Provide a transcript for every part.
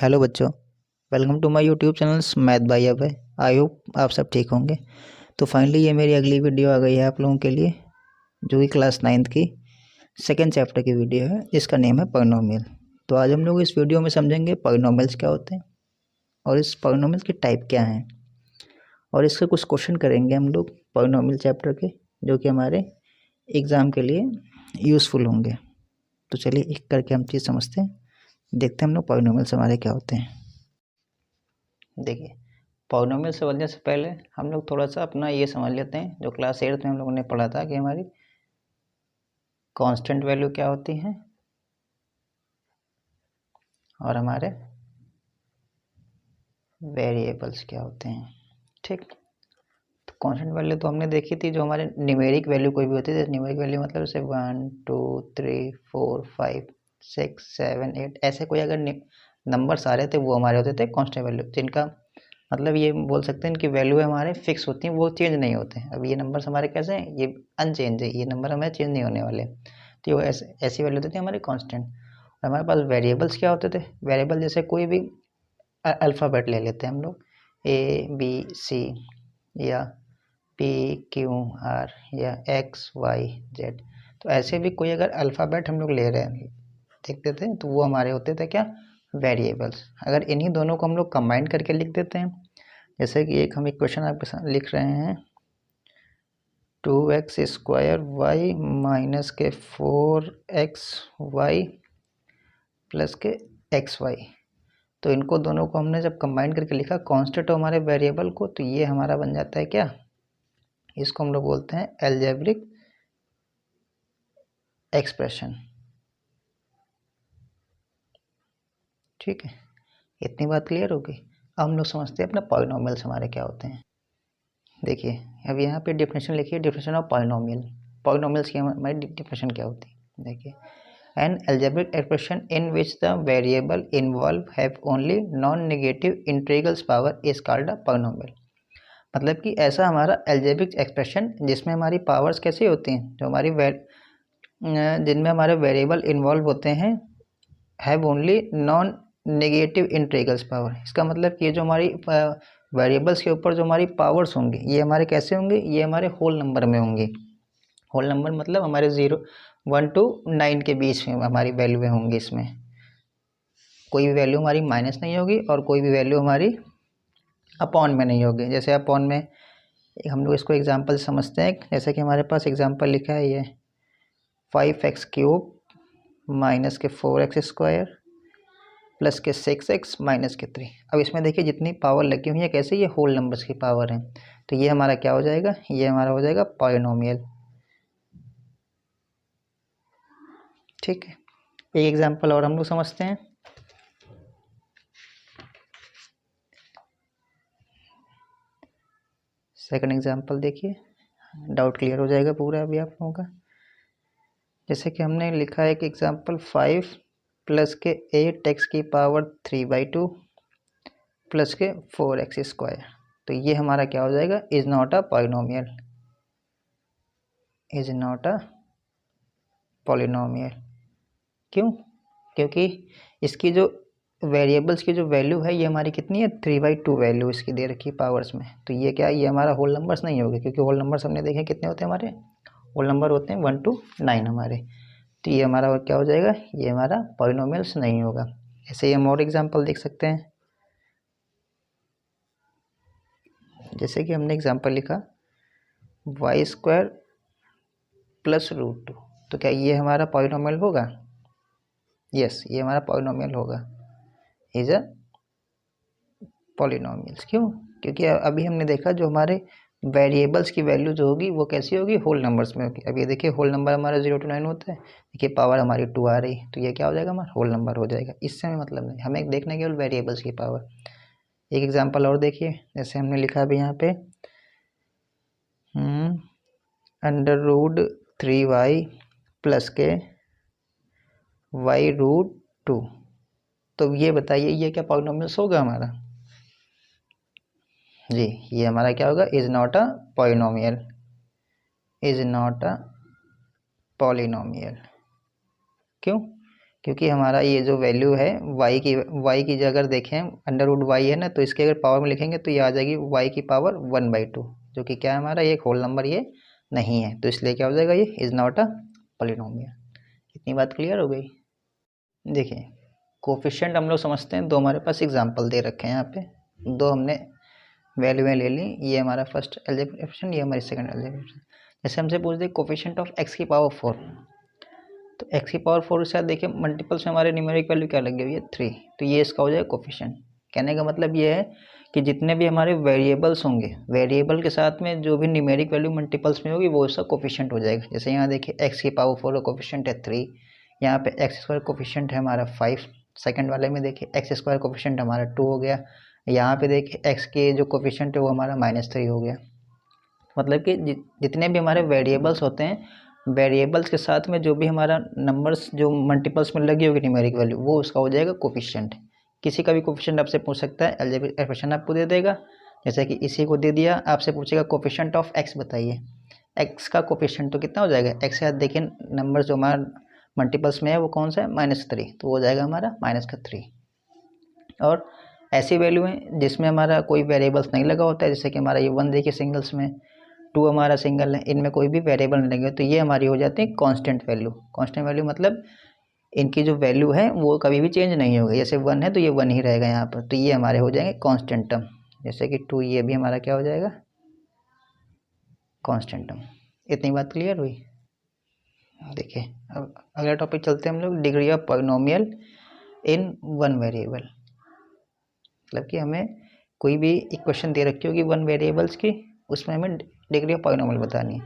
Hello बच्चों, welcome to my YouTube channels math by Abhay. I hope आप सब ठीक होंगे। तो फाइनली ये मेरी अगली वीडियो आ गई है आप लोगों के लिए, जो कि क्लास 9th की सेकेंड चैप्टर की वीडियो है, जिसका नेम है पॉलिनोमियल। तो आज हम लोग इस वीडियो में समझेंगे पॉलिनोमियल्स क्या होते हैं और इस पॉलिनोमियल्स के टाइप क्या हैं, और इसके कुछ क्वेश्चन करेंगे हम लोग पॉलिनोमियल चैप्टर के, जो कि हमारे एग्ज़ाम के लिए यूज़फुल होंगे। तो चलिए एक करके हम चीज़ समझते हैं, देखते हैं हम लोग पॉलिनोमियल्स हमारे क्या होते हैं। देखिए, पॉलिनोमियल समझने से पहले हम लोग थोड़ा सा अपना ये समझ लेते हैं, जो क्लास 8 में हम लोगों ने पढ़ा था कि हमारी कांस्टेंट वैल्यू क्या होती है और हमारे वेरिएबल्स क्या होते हैं। ठीक, तो कांस्टेंट वैल्यू तो हमने देखी थी, जो हमारे न्यूमेरिक वैल्यू कोई भी होती है। न्यूमेरिक वैल्यू मतलब जैसे 1 2 3 4 5 6 7 8 ऐसे कोई अगर नंबर्स आ रहे थे, वो हमारे होते थे कांस्टेंट वैल्यू, जिनका मतलब ये बोल सकते हैं इनकी वैल्यू हमारे फिक्स होती हैं, वो चेंज नहीं होते हैं। अब ये नंबर्स हमारे कैसे हैं, ये अनचेंज है, ये नंबर हमारे चेंज नहीं होने वाले। तो ये ऐसी वैल्यू होती थी हमारी कांस्टेंट। और हमारे पास वेरिएबल्स क्या होते थे, वेरिएबल जैसे कोई भी अल्फ़ाबेट ले लेते हैं हम लोग, ए बी सी या पी क्यू आर या एक्स वाई जेड। तो ऐसे भी कोई अगर अल्फ़ाबेट हम लोग ले रहे हैं, देखते थे, तो वो हमारे होते थे क्या, वेरिएबल्स। अगर इन्हीं दोनों को हम लोग कंबाइन करके लिख देते हैं, जैसे कि एक हम इक्वेशन आपके साथ लिख रहे हैं, 2x² वाई माइनस के 4xy प्लस के xy। तो इनको दोनों को हमने जब कंबाइन करके लिखा कांस्टेंट हमारे वेरिएबल को, तो ये हमारा बन जाता है क्या, इसको हम लोग बोलते हैं अलजेब्रिक एक्सप्रेशन। ठीक है, इतनी बात क्लियर होगी। अब हम लोग समझते हैं अपना पॉलिनोमियल्स हमारे क्या होते हैं। देखिए, अब यहाँ पे डेफिनेशन लिखिए, डेफिनेशन ऑफ पॉलिनोमियल। पॉलिनोमियल्स की हमारी डेफिनेशन क्या होती है, देखिए, N algebraic expression in which the variable involved have only non-negative integrals power is called a polynomial। मतलब कि ऐसा हमारा algebraic एक्सप्रेशन जिसमें हमारी पावर्स कैसी होती हैं, जो हमारी जिनमें हमारे वेरिएबल इन्वॉल्व होते हैं, have only non negative integrals power. इसका मतलब कि ये जो हमारी वेरिएबल्स के ऊपर जो हमारी पावर्स होंगी, ये हमारे कैसे होंगे, ये हमारे होल नंबर में होंगे। होल नंबर मतलब हमारे 1 to 9 के बीच में हमारी वैल्यू होंगी। इसमें कोई भी वैल्यू हमारी माइनस नहीं होगी और कोई भी वैल्यू हमारी अपॉन में नहीं होगी। जैसे अपॉन में हम लोग इसको एग्जांपल समझते हैं, जैसे कि हमारे पास एग्जांपल लिखा है ये 5x³ माइनस के 4x² प्लस के 6x माइनस के 3। अब इसमें देखिए जितनी पावर लगी हुई है, कैसे ये होल नंबर्स की पावर है, तो ये हमारा क्या हो जाएगा, ये हमारा हो जाएगा पॉलिनोमियल। ठीक है, एक एग्जांपल और हम लोग समझते हैं। सेकंड एग्जांपल देखिए, डाउट क्लियर हो जाएगा पूरा अभी आप लोगों का। जैसे कि हमने लिखा है कि एग्जांपल 5 प्लस के 8x⁻³ प्लस के 4x²। तो ये हमारा क्या हो जाएगा, is not a polynomial, is not a polynomial. क्यों, क्योंकि इसकी जो वेरिएबल्स की जो वैल्यू है, ये हमारी कितनी है, 3/2 वैल्यू इसकी दे रखी है पावर्स में। तो ये क्या, ये हमारा होल नंबर्स नहीं होगा, क्योंकि होल नंबर्स हमने देखे कितने होते हैं, हमारे होल नंबर होते हैं 1 to 9 हमारे। तो ये हमारा क्या हो जाएगा, ये हमारा पॉलिनोमियल्स नहीं होगा। ऐसे ही हम और एग्जांपल देख सकते हैं, जैसे कि हमने एग्जांपल लिखा y² प्लस √2। तो क्या ये हमारा पॉलिनोमियल होगा, यस, ये हमारा पॉलिनोमियल होगा, इज अ पॉलिनोमियल्स। क्यों, क्योंकि अभी हमने देखा जो हमारे वेरिएबल्स की वैल्यू जो होगी, वो कैसी होगी, होल नंबर्स में होगी। अब ये देखिए होल नंबर हमारा 0 to 9 होता है, देखिए पावर हमारी 2 आ रही, तो ये क्या हो जाएगा, हमारा होल नंबर हो जाएगा। इससे हमें मतलब नहीं, हमें देखना केवल वेरिएबल्स की पावर। एक एग्जांपल और देखिए, जैसे हमने लिखा अभी यहाँ पे √3y प्लस के y√2। तो ये बताइए, ये क्या पॉलिनोमियल्स होगा हमारा, जी, ये हमारा क्या होगा, is not a polynomial, is not a polynomial. क्यों, क्योंकि हमारा ये जो वैल्यू है y की अगर देखें अंडर रूट वाई है ना, तो इसके अगर पावर में लिखेंगे तो ये आ जाएगी y की पावर 1/2, जो कि क्या है हमारा ये होल नंबर ये नहीं है, तो इसलिए क्या हो जाएगा, ये इज़ नॉट अ पॉलिनोमियल। इतनी बात क्लियर हो गई। देखिए कोफिशिएंट हम लोग समझते हैं, दो हमारे पास एग्जांपल दे रखे हैं यहाँ पे, दो हमने वैल्यूएं ले ली, ये हमारा फर्स्ट अलजेब्रिक एक्सप्रेशन, ये हमारी सेकंड अलजेब्रिक एक्सप्रेशन। जैसे हमसे पूछ दे कोफिशिएंट ऑफ x की पावर 4, तो x की पावर 4 के साथ देखिए मल्टीपल्स में हमारे न्यूमेरिक वैल्यू क्या लगी हुई है 3, तो ये इसका हो जाएगा कोफिशिएंट। कहने का मतलब ये है कि जितने भी हमारे वेरिएबल्स होंगे, वेरिएबल के साथ में जो भी न्यूमेरिक वैल्यू मल्टीपल्स में होगी वो इसका कोफिशिएंट हो जाएगा। जैसे यहाँ देखिए x की पावर 4 का कोफिशिएंट है 3, यहाँ पे एक्स स्क्वायर कोफिशिएंट है हमारा 5, सेकंड वाले में देखिए एक्स स्क्वायर कोफिशिएंट हमारा 2 हो गया, यहाँ पे देखिए एक्स के जो कोफिशिएंट है वो हमारा -3 हो गया। मतलब कि जितने भी हमारे वेरिएबल्स होते हैं, वेरिएबल्स के साथ में जो भी हमारा नंबर्स जो मल्टीपल्स में लगी होगी न्यूमेरिक वैल्यू, वो उसका हो जाएगा कोफिशिएंट। किसी का भी कोफिशिएंट आपसे पूछ सकता है, अलजेब्रिक एक्सप्रेशन आपको दे देगा, जैसे कि इसी को दे दिया, आपसे पूछेगा कोफिशिएंट ऑफ एक्स बताइए, एक्स का कोफिशिएंट तो कितना हो जाएगा, एक्स के साथ देखिए नंबर जो हमारा मल्टीपल्स में है वो कौन सा है, -3, तो हो जाएगा हमारा -3। और ऐसी वैल्यू है जिसमें हमारा कोई वेरिएबल्स नहीं लगा होता है, जैसे कि हमारा ये 1 देखिए सिंगल्स में, 2 हमारा सिंगल है, इनमें कोई भी वेरिएबल नहीं लगे, तो ये हमारी हो जाती है कांस्टेंट वैल्यू। कांस्टेंट वैल्यू मतलब इनकी जो वैल्यू है वो कभी भी चेंज नहीं होगी, जैसे 1 है तो ये 1 ही रहेगा यहाँ पर, तो ये हमारे हो जाएंगे कांस्टेंट टर्म। जैसे कि 2, ये भी हमारा क्या हो जाएगा, कांस्टेंट टर्म। इतनी बात क्लियर हुई। देखिए अब अगला टॉपिक चलते हैं हम लोग, degree of polynomial in one variable. मतलब कि हमें कोई भी इक्वेशन दे रखी होगी वन वेरिएबल्स की, उसमें हमें डिग्री ऑफ पॉलिनोमियल बतानी है।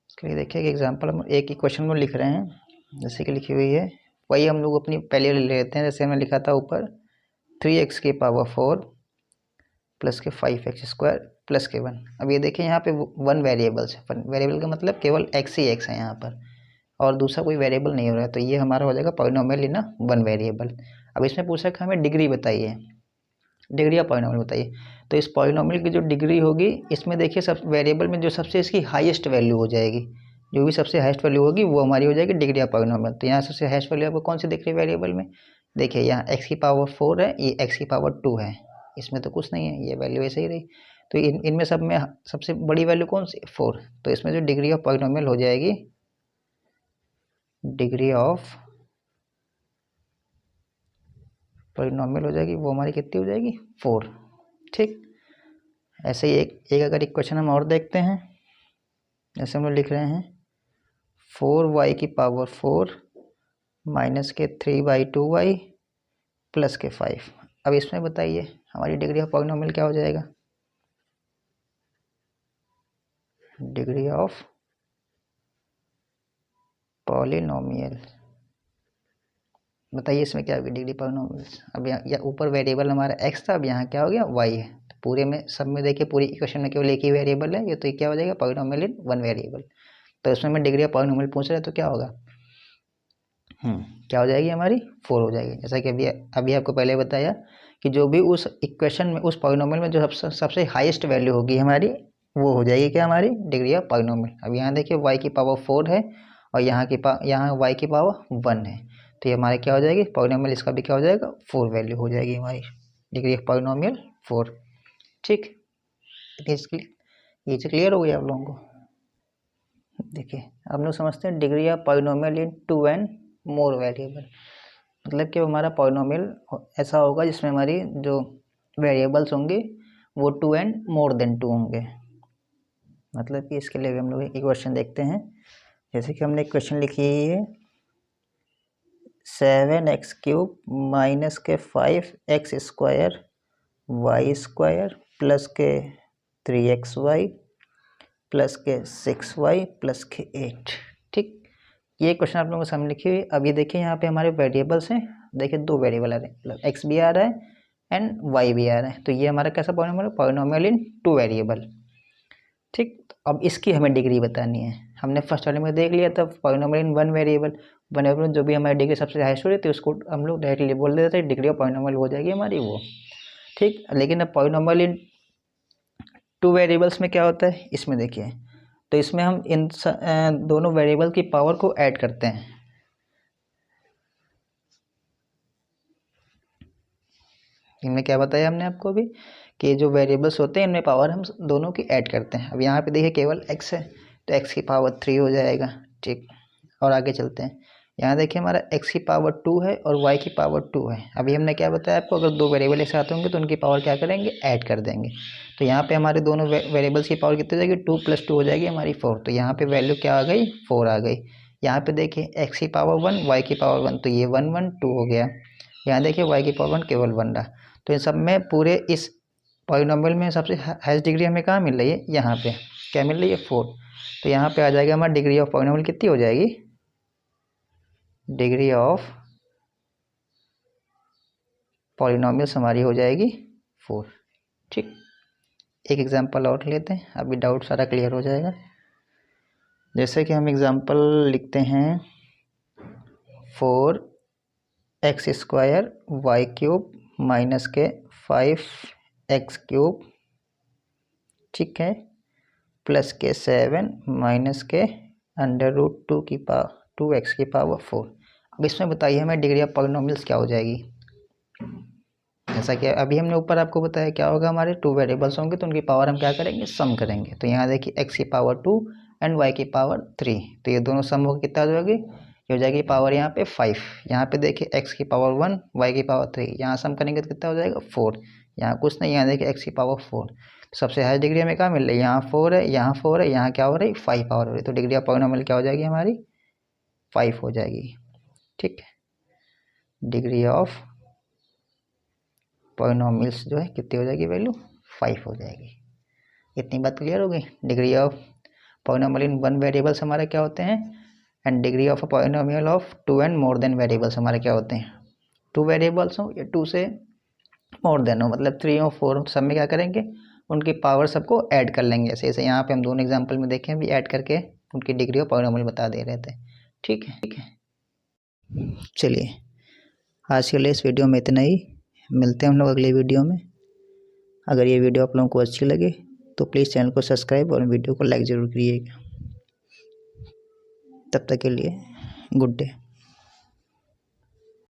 इसके लिए देखिए एक एग्जांपल हम एक इक्वेशन में लिख रहे हैं, जैसे कि लिखी हुई है, वही हम लोग अपनी पहले ले लेते हैं। जैसे हमने लिखा था ऊपर 3x की पावर 4 प्लस के 5x स्क्वायर प्लस के 1। अब ये देखिए यहाँ पे वन वेरिएबल्स है, वेरिएबल का मतलब केवल x ही x है यहाँ पर, और दूसरा कोई वेरिएबल नहीं हो रहा है, तो ये हमारा हो जाएगा पॉलिनोमियल इन वन वेरिएबल। अब इसमें पूछा कि हमें डिग्री बताइए, डिग्री ऑफ पॉलिनोमियल बताइए, तो इस पॉलिनोमियल की जो डिग्री होगी, इसमें देखिए सब वेरिएबल में जो सबसे इसकी हाईएस्ट वैल्यू हो जाएगी, जो भी सबसे हाईएस्ट वैल्यू होगी वो हमारी हो जाएगी डिग्री ऑफ पॉलिनोमियल। तो यहाँ सबसे हाईएस्ट वैल्यू आपको कौन सी दिख रही है वेरिएबल में, देखिए यहाँ x की पावर 4 है, ये x की पावर 2 है, इसमें तो कुछ नहीं है, ये वैल्यू ऐसे ही रही। तो इनमें सब में सबसे बड़ी वैल्यू कौन सी, 4, तो इसमें जो डिग्री ऑफ पॉलिनोमियल हो जाएगी, डिग्री ऑफ पॉलिनोमियल हो जाएगी वो हमारी कितनी हो जाएगी, 4। ठीक, ऐसे ही एक अगर इक्वेशन हम और देखते हैं, जैसे हम लोग लिख रहे हैं 4y की पावर 4 माइनस के 3/2y प्लस के 5। अब इसमें बताइए हमारी डिग्री ऑफ पॉलिनोमियल क्या हो जाएगा, डिग्री ऑफ पॉलिनोमियल बताइए इसमें क्या होगी डिग्री पॉलिनोमियल। अब यहाँ ऊपर वेरिएबल हमारा x था, अब यहाँ क्या हो गया y है, तो पूरे में सब में देखिए पूरी इक्वेशन में केवल एक ही वेरिएबल है, ये तो क्या हो जाएगा पॉलिनोमियल इन वन वेरिएबल। तो इसमें मैं डिग्री ऑफ पॉलिनोमियल पूछ रहा है तो क्या होगा, क्या हो जाएगी हमारी 4 हो जाएगी। जैसा कि अभी आपको पहले बताया कि जो भी उस इक्वेशन में उस पॉलिनोमियल में जो सबसे हाईएस्ट वैल्यू होगी हमारी, वो हो जाएगी क्या हमारी डिग्री ऑफ पॉलिनोमियल। अब यहाँ देखिए y की पावर 4 है और यहाँ y की पावर 1 है, तो ये हमारे क्या हो जाएगी पॉलिनोमियल, इसका भी क्या हो जाएगा 4 वैल्यू हो जाएगी हमारी डिग्री ऑफ पॉलिनोमियल 4। ठीक, ये चीज़ क्लियर हो गई आप लोगों को। देखिए अब हम लोग समझते हैं degree of polynomial in 2 and more variable. मतलब कि हमारा पॉलिनोमियल ऐसा होगा जिसमें हमारी जो वेरिएबल्स होंगे वो 2 एंड मोर देन 2 होंगे। मतलब कि इसके लिए भी हम लोग एक इक्वेशन देखते हैं, जैसे कि हमने इक्वेशन लिखी है 7x³ माइनस के 5x square Y square plus के 3xy प्लस के 6y प्लस के 8। ठीक, ये क्वेश्चन आप लोगों के सामने लिखी हुई। अब ये देखिए यहाँ पे हमारे वेरिएबल्स हैं, देखिए दो वेरिएबल आ रहे हैं, मतलब x भी आ रहा है एंड y भी आ रहा है, तो ये हमारा कैसा पॉलिनोमियल है, पॉलिनोमियल इन 2 वेरिएबल। ठीक, अब इसकी हमें डिग्री बतानी है। हमने फर्स्ट वाले में देख लिया था पॉलिनोमियल इन वन वेरिएबल जो भी हमारी डिग्री सबसे हाईएस्ट हो रही थी उसको हम लोग डायरेक्टली बोल देते थे डिग्री ऑफ पॉलिनोमियल हो जाएगी हमारी वो। ठीक, लेकिन अब पॉलिनोमियल इन 2 वेरिएबल्स में क्या होता है, इसमें देखिए, तो इसमें हम इन दोनों वेरिएबल की पावर को ऐड करते हैं। इनमें क्या बताया हमने आपको अभी कि जो वेरिएबल्स होते हैं इनमें पावर हम दोनों की ऐड करते हैं। अब यहाँ पे देखिए केवल x है तो x की पावर 3 हो जाएगा। ठीक, और आगे चलते हैं। यहाँ देखिए हमारा x की पावर 2 है और y की पावर 2 है। अभी हमने क्या बताया आपको, अगर दो वेरिएबल एक साथ होंगे तो उनकी पावर क्या करेंगे, ऐड कर देंगे। तो यहाँ पे हमारे दोनों वेरिएबल्स की पावर कितनी हो जाएगी, 2 + 2 हो जाएगी हमारी 4। तो यहाँ पे वैल्यू क्या आ गई, 4 आ गई। यहाँ पे देखिए x की पावर 1 y की पावर 1, तो ये 1 1 2 हो गया। यहाँ देखिए y की पावर 1 केवल 1 रहा। तो इन सब में पूरे इस पॉलिनॉमियल में सबसे हाईएस्ट डिग्री हमें कहाँ मिल रही है, यहाँ पे क्या मिल रही है, 4। तो यहाँ पे आ जाएगा हमारा डिग्री ऑफ पॉलिनॉमियल कितनी हो जाएगी, डिग्री ऑफ पॉलिनॉमियल्स हमारी हो जाएगी 4। ठीक, एक एग्जांपल और लेते हैं, अभी डाउट सारा क्लियर हो जाएगा। जैसे कि हम एग्जांपल लिखते हैं 4x² y³ के 5x³, ठीक है, प्लस के 7 के √2x⁴। अब इसमें बताइए हमें डिग्री ऑफ पॉलिनॉमियल्स क्या हो जाएगी। जैसा कि अभी हमने ऊपर आपको बताया क्या होगा, हमारे 2 वेरिएबल्स होंगे तो उनकी पावर हम क्या करेंगे, सम करेंगे। तो यहाँ देखिए x की पावर 2 एंड y की पावर 3, तो ये दोनों सम होकर कितना हो जाएगी, ये हो जाएगी पावर यहाँ पे 5। यहाँ पे देखिए x की पावर 1 y की पावर 3, यहाँ सम करेंगे तो कितना हो जाएगा 4। यहाँ कुछ नहीं, यहाँ देखिए x की पावर 4। तो सबसे हाई डिग्री हमें क्या मिल रही है, यहाँ 4 है, यहाँ 4 है, यहाँ क्या हो रही है, 5 पावर हो रही है। तो डिग्री ऑफ पॉलिनॉमियल क्या हो जाएगी हमारी, 5 हो जाएगी। ठीक है, डिग्री ऑफ पॉलिनॉमियल्स जो है कितनी हो जाएगी, वैल्यू 5 हो जाएगी। इतनी बात क्लियर हो गई। Degree of polynomial in 1 variables हमारे क्या होते हैं, and degree of a polynomial of 2 and more than variables हमारे क्या होते हैं, 2 वेरिएबल्स हो या 2 से मोर देन हो, मतलब 3 और 4 हो, सब में क्या करेंगे, उनकी पावर सबको ऐड कर लेंगे। ऐसे ऐसे यहाँ पे हम दोनों एग्जाम्पल में देखें भी ऐड करके उनकी डिग्री ऑफ पॉलिनॉमियल बता दे रहे थे। ठीक है, चलिए आज के लिए इस वीडियो में इतना ही, मिलते हैं हम लोग अगले वीडियो में। अगर ये वीडियो आप लोगों को अच्छी लगे तो प्लीज़ चैनल को सब्सक्राइब और वीडियो को लाइक ज़रूर करिएगा। तब तक के लिए गुड डे।